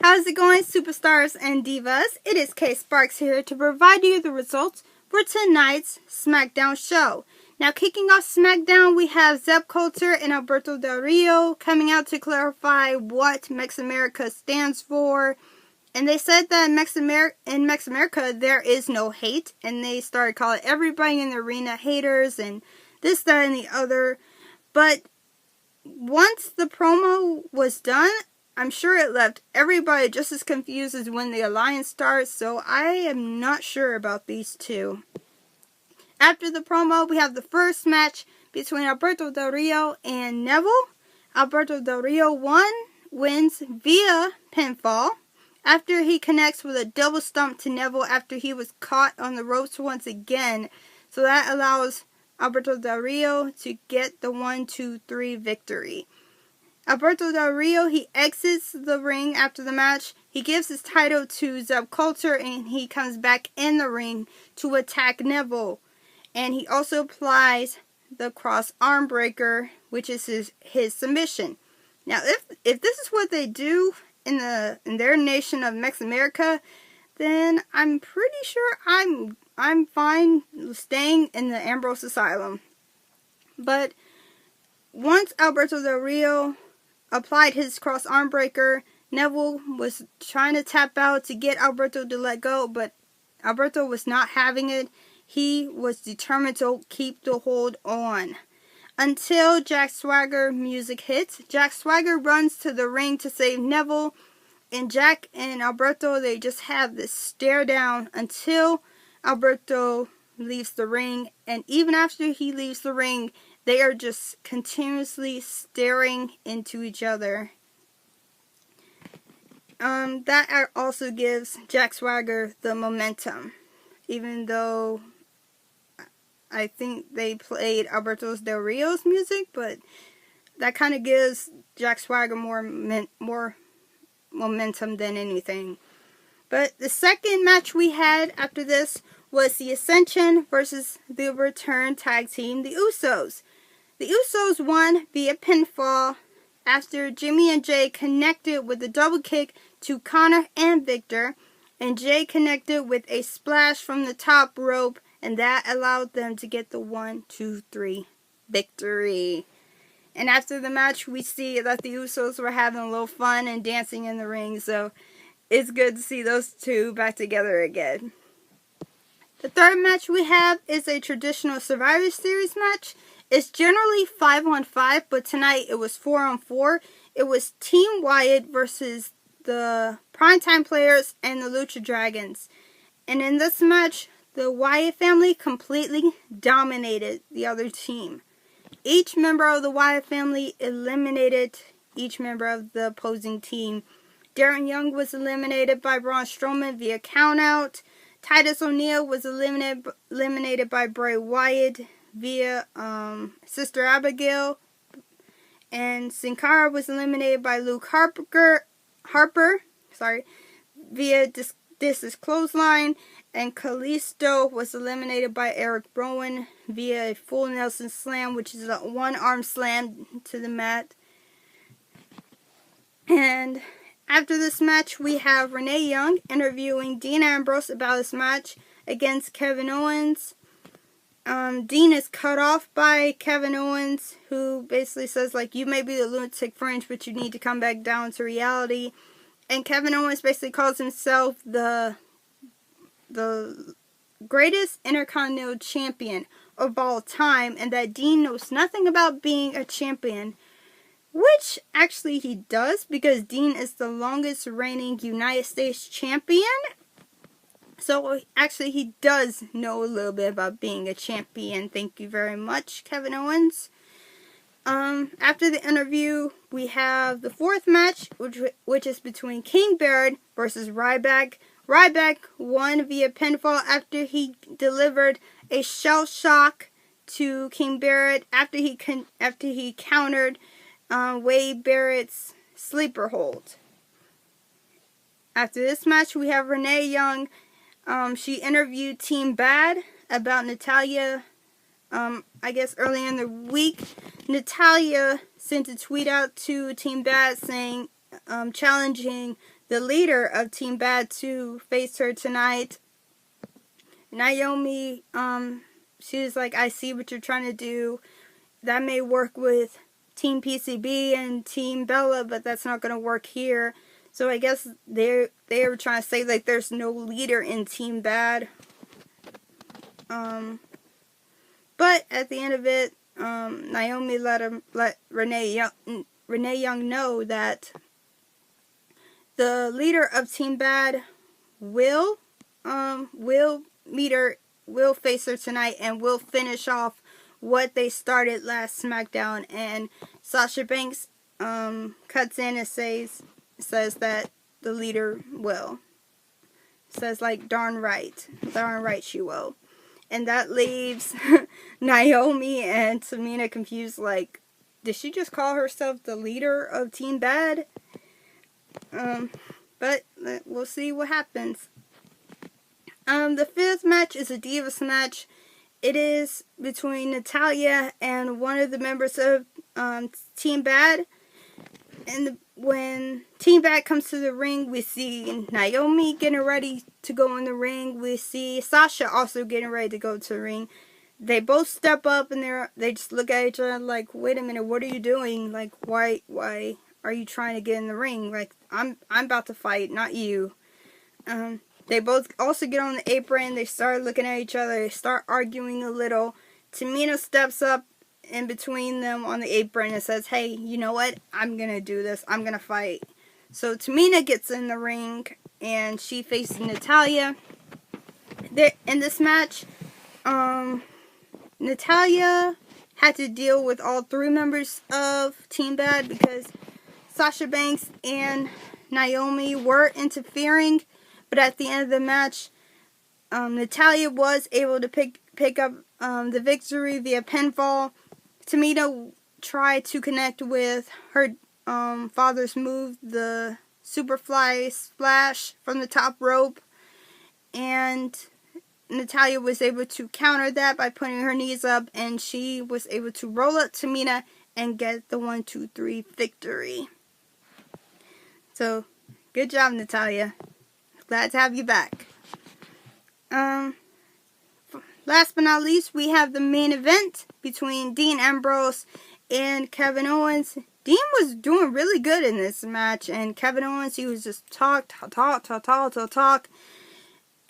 How's it going, superstars and divas? It is K Sparks here to provide you the results for tonight's Smackdown show. Now, kicking off Smackdown, we have Zeb Coulter and Alberto Del Rio coming out to clarify what Mex America stands for. And they said that in Mex America, there is no hate. And they started calling everybody in the arena haters and this, that, and the other. But once the promo was done, I'm sure it left everybody just as confused as when the alliance starts, so I am not sure about these two. After the promo, we have the first match between Alberto Del Rio and Neville. Alberto Del Rio wins via pinfall after he connects with a double stomp to Neville after he was caught on the ropes once again. So that allows Alberto Del Rio to get the 1-2-3 victory. Alberto Del Rio, he exits the ring after the match. He gives his title to Zeb Coulter and he comes back in the ring to attack Neville. And he also applies the cross arm breaker, which is his submission. Now, if this is what they do in their nation of Mex America, then I'm pretty sure I'm fine staying in the Ambrose Asylum. But once Alberto Del Rio applied his cross arm breaker, Neville was trying to tap out to get Alberto to let go, but Alberto was not having it. He was determined to keep the hold on. Until Jack Swagger music hits, Jack Swagger runs to the ring to save Neville, and Jack and Alberto, they just have this stare down until Alberto leaves the ring, and even after he leaves the ring, they are just continuously staring into each other. That also gives Jack Swagger the momentum, even though I think they played Alberto Del Rio's music, but that kind of gives Jack Swagger more momentum than anything. But the second match we had after this was the Ascension versus the Return Tag Team, the Usos. The Usos won via pinfall after Jimmy and Jay connected with a double kick to Connor and Victor, and Jay connected with a splash from the top rope, and that allowed them to get the 1-2-3 victory. And after the match, we see that the Usos were having a little fun and dancing in the ring, so it's good to see those two back together again. The third match we have is a traditional Survivor Series match. It's generally 5-on-5, but tonight it was 4-on-4. It was Team Wyatt versus the Primetime Players and the Lucha Dragons. And in this match, the Wyatt family completely dominated the other team. Each member of the Wyatt family eliminated each member of the opposing team. Darren Young was eliminated by Braun Strowman via countout. Titus O'Neil was eliminated by Bray Wyatt via Sister Abigail, and Sin Cara was eliminated by Luke Harper via this is clothesline, and Kalisto was eliminated by Eric Rowan via a full Nelson slam, which is a one-arm slam to the mat. And after this match, we have Renee Young interviewing Dean Ambrose about this match against Kevin Owens. Dean is cut off by Kevin Owens, who basically says, like, you may be the lunatic fringe, but you need to come back down to reality. And Kevin Owens basically calls himself the greatest Intercontinental Champion of all time, and that Dean knows nothing about being a champion. Which, actually, he does, because Dean is the longest reigning United States champion. So, actually, he does know a little bit about being a champion. Thank you very much, Kevin Owens. After the interview, we have the fourth match, which is between King Barrett versus Ryback. Ryback won via pinfall after he delivered a shell shock to King Barrett after he countered Wade Barrett's sleeper hold. After this match, we have Renee Young. She interviewed Team Bad about Natalya. I guess earlier in the week, Natalya sent a tweet out to Team Bad saying, challenging the leader of Team Bad to face her tonight. Naomi, she was like, I see what you're trying to do. That may work with Team PCB and Team Bella, but that's not going to work here. So I guess they were trying to say like there's no leader in Team Bad. But at the end of it, Naomi let Renee Young know that the leader of Team Bad will face her tonight and will finish off what they started last SmackDown. And Sasha Banks cuts in and says that the leader will. Says like darn right she will. And that leaves Naomi and Tamina confused, like, did she just call herself the leader of Team Bad? But we'll see what happens. The fifth match is a Divas match. It is between Natalya and one of the members of Team Bad. And when Team Bad comes to the ring, we see Naomi getting ready to go in the ring. We see Sasha also getting ready to go to the ring. They both step up and they just look at each other like, wait a minute, what are you doing? Like, why are you trying to get in the ring? Like, I'm about to fight, not you. They both also get on the apron. They start looking at each other. They start arguing a little. Tamina steps up in between them on the apron and says, hey, you know what? I'm going to do this. I'm going to fight. So Tamina gets in the ring and she faces Natalya. In this match, Natalya had to deal with all three members of Team Bad because Sasha Banks and Naomi were interfering. But at the end of the match, Natalya was able to pick up the victory via pinfall. Tamina tried to connect with her father's move, the Superfly Splash from the top rope. And Natalya was able to counter that by putting her knees up. And she was able to roll up Tamina and get the 1-2-3 victory. So, good job, Natalya. Glad to have you back. Last but not least, we have the main event between Dean Ambrose and Kevin Owens. Dean was doing really good in this match, and Kevin Owens, he was just talk.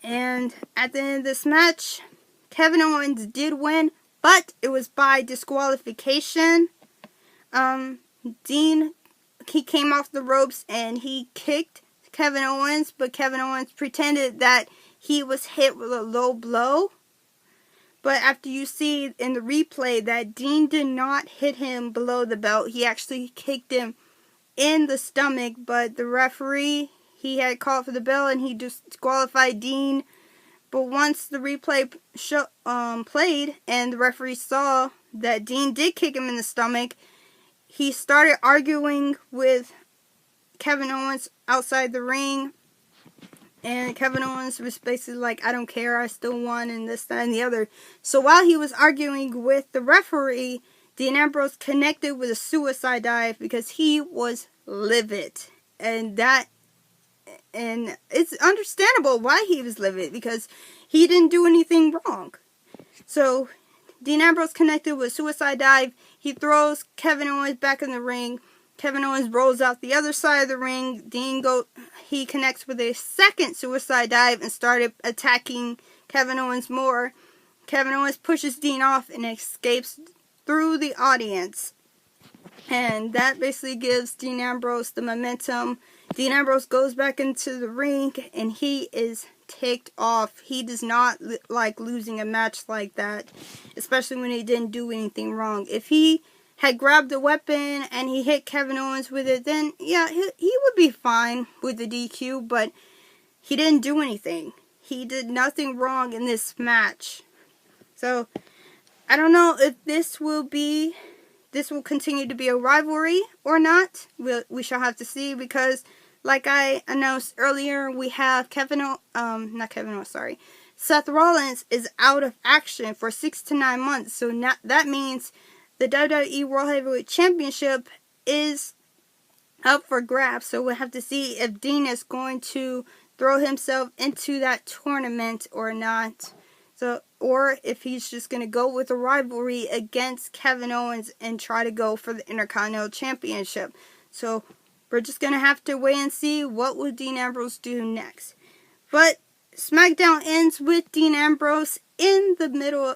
And at the end of this match, Kevin Owens did win, but it was by disqualification. Dean, he came off the ropes and he kicked Kevin Owens, but Kevin Owens pretended that he was hit with a low blow. But after you see in the replay that Dean did not hit him below the belt, he actually kicked him in the stomach. But the referee, he had called for the bell and he disqualified Dean. But once the replay played and the referee saw that Dean did kick him in the stomach, he started arguing with Kevin Owens outside the ring. And Kevin Owens was basically like, I don't care, I still won, and this, that, and the other. So while he was arguing with the referee, Dean Ambrose connected with a suicide dive because he was livid. And it's understandable why he was livid, because he didn't do anything wrong. So Dean Ambrose connected with a suicide dive. He throws Kevin Owens back in the ring. Kevin Owens rolls out the other side of the ring. He connects with a second suicide dive and started attacking Kevin Owens more. Kevin Owens pushes Dean off and escapes through the audience. And that basically gives Dean Ambrose the momentum. Dean Ambrose goes back into the ring and he is ticked off. He does not like losing a match like that, especially when he didn't do anything wrong. If he had grabbed a weapon and he hit Kevin Owens with it, then yeah, he would be fine with the DQ, but he didn't do anything. He did nothing wrong in this match. So, I don't know if this will continue to be a rivalry or not. We shall have to see, because like I announced earlier, we have Seth Rollins is out of action for 6 to 9 months. So that means the WWE World Heavyweight Championship is up for grabs. So we'll have to see if Dean is going to throw himself into that tournament or not. So, or if he's just going to go with a rivalry against Kevin Owens and try to go for the Intercontinental Championship. So we're just going to have to wait and see what will Dean Ambrose do next. But SmackDown ends with Dean Ambrose in the middle,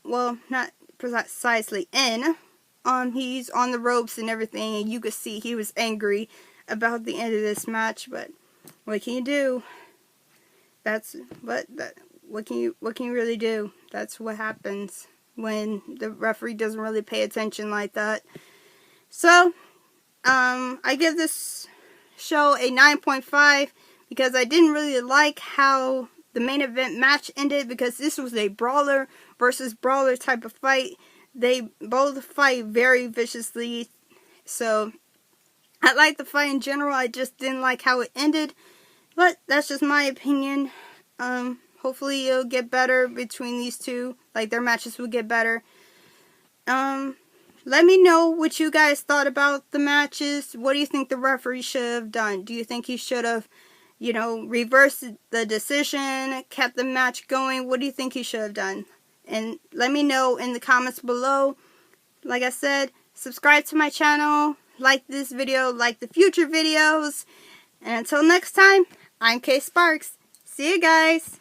well, not precisely in. He's on the ropes and everything, and you could see he was angry about the end of this match, but what can you do? What can you really do? That's what happens when the referee doesn't really pay attention like that. So, I give this show a 9.5 because I didn't really like how the main event match ended, because this was a brawler versus brawler type of fight. They both fight very viciously, so I like the fight in general. I just didn't like how it ended, but that's just my opinion. Hopefully it'll get better between these two, like their matches will get better. Let me know what you guys thought about the matches. What do you think the referee should have done? Do you think he should have, reversed the decision, kept the match going? What do you think he should have done? And let me know in the comments below. Like I said, subscribe to my channel, like this video, like the future videos. And until next time, I'm Kay Sparks. See you guys.